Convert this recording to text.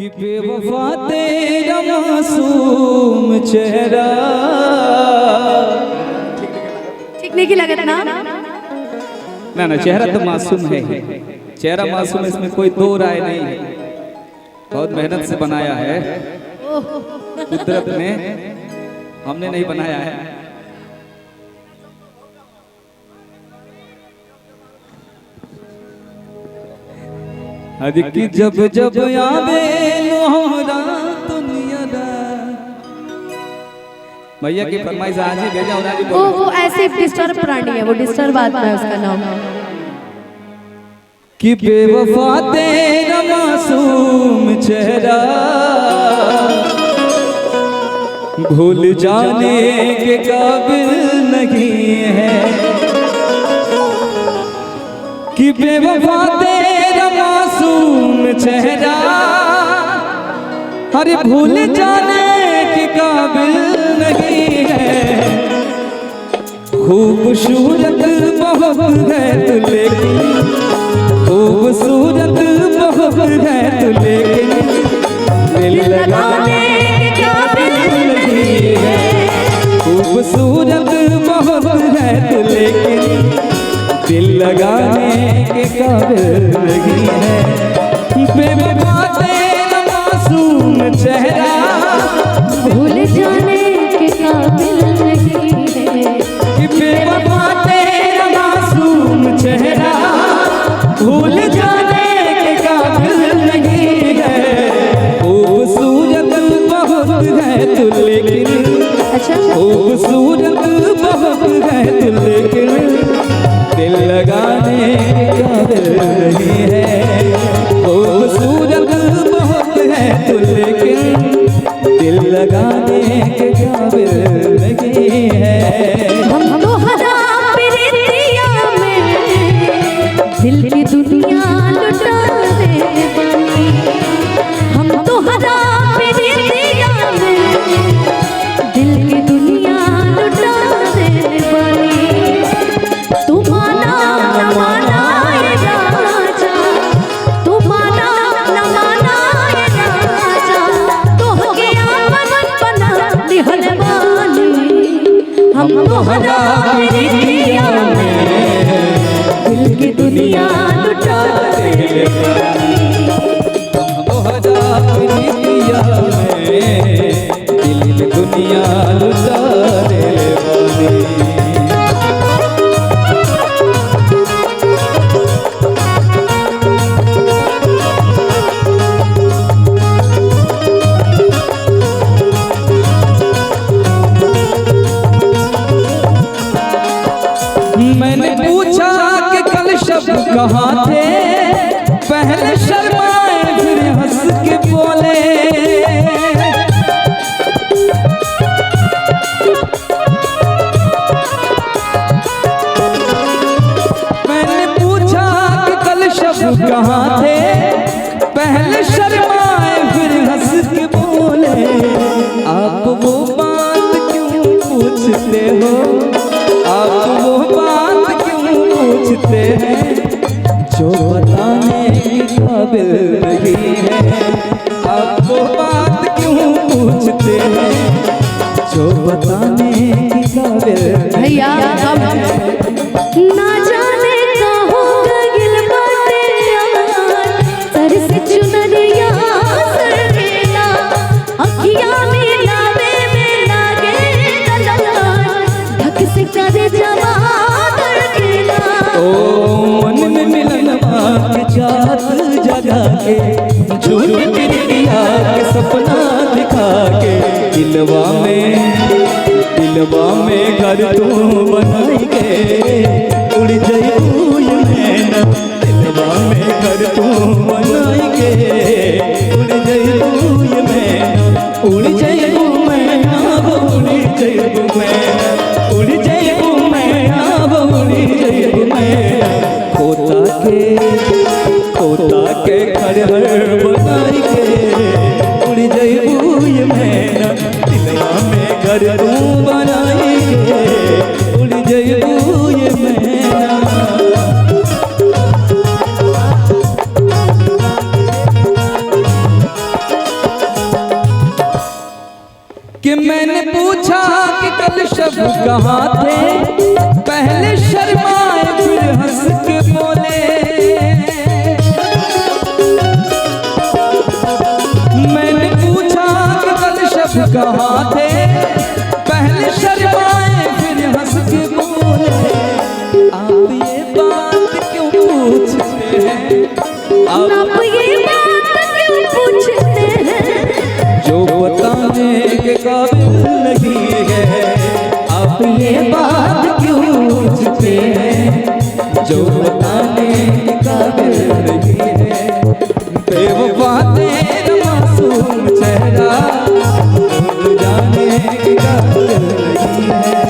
कि बेवफा तेरा मासूम चेहरा। ठीक नहीं की लगत ना? ना चेहरा तो मासूम है, चेहरा मासूम है, इसमें कोई दो राय नहीं है। बहुत मेहनत से बनाया है कुदरत ने, हमने नहीं बनाया है। हर की जब जब आवे लोहरा दुनिया दा। भैया की फरमाइश आज ही भेजा और आज ही वो ऐसे डिस्टर्ब प्राणी है, वो डिस्टर्ब आदमी है, उसका नाम कि बेवफा तेरा मासूम चेहरा भूल जाने के काबिल नहीं है। कि बेवफा तेरा मासूम चेहरा हर भूल जाने के काबिल नहीं है। खूबसूरत बहुत है तू लेकिन, खूबसूरत बहुत है तू लेकिन दिल लगाने के काबिल नहीं है। खूबसूरत बहुत है तू लेकिन दिल लगाने के काबिल नहीं है। बेवफा तेरा मासूम चेहरा भूल जाने के काबिल नहीं है। कि बेवफा तेरा मासूम चेहरा भूल जाने के काबिल नहीं है। खूबसूरत बहुत है तू लेकिन, खूबसूरत बहुत है तू लेकिन दिल लगाने के काबिल नहीं है। खूबसूरत बहुत है तू लेकिन दिल लगाने के काबिल नहीं है। हम तो हरा प्रीतिया में दिल की दुनिया लुटा दे बनी। हम तो हरा प्रीतिया में दिल की दुनिया लुटा दे बनी। तू माना न माना ये राजा, तू माना न माना ये राजा, तो के आपन बना दिहल बानी। हम तो हरा प्रीतिया में दिल की दुनिया लुटा दे बनी। हम तो हरा प्रीतिया में दिल की दुनिया लुटा दे बनी। मैंने पूछा कि कल शब्द कहाँ थे, पहले शर्माए फिर हंस के बोले। मैंने पूछा कि कल शब्द कहाँ थे, पहले शर्माए फिर हंस के बोले। आप वो बात क्यों पूछते हो, आप वो बात क्यों पूछते हैं जो बताने की काबिल नहीं है। आप वो बात क्यों पूछते हैं जो बताने की काबिल भैया ना जाने कहूँगा गिल बातें यार, सर से चुनरिया सर मेला, अखियाँ में लावे में लागे दलाल, ढक से करे जवा दर्देला। ओ मन में मिलन के जात जगा के, झूठ प्रीतिया के सपना दिखा के, दिलवा में घर तू बनाई के उड़ जाइबू ये मैना। दिलवा में घर तू बनाई के उड़ जाइबू ये मैना। उड़ जाइबू मैना, उड़ जाइबू मैना, उड़ जाइबू मैना, उड़ जाइबू मैना। खोता के खड़हर बनाई के उड़ जाइबू ये मैना। दिलवा में घर तू बनाई के उड़ जाइबू ये मैना। कि मैंने पूछा कि कल शब कहाँ थे, पहले शर्माए फिर हंस के बोले। मैंने पूछा कि कल शब कहाँ थे, पहले शर्माए फिर हंस के बोले। आप ये बात क्यों पूछते हैं, आप ये बात क्यों पूछते हैं, जो बताने के काबिल नहीं है। आप ये बात क्यों पूछते हैं, जो बताने के काबिल नहीं है। बेवफा तेरा मासूम चेहरा, भूल जाने के काबिल नहीं है।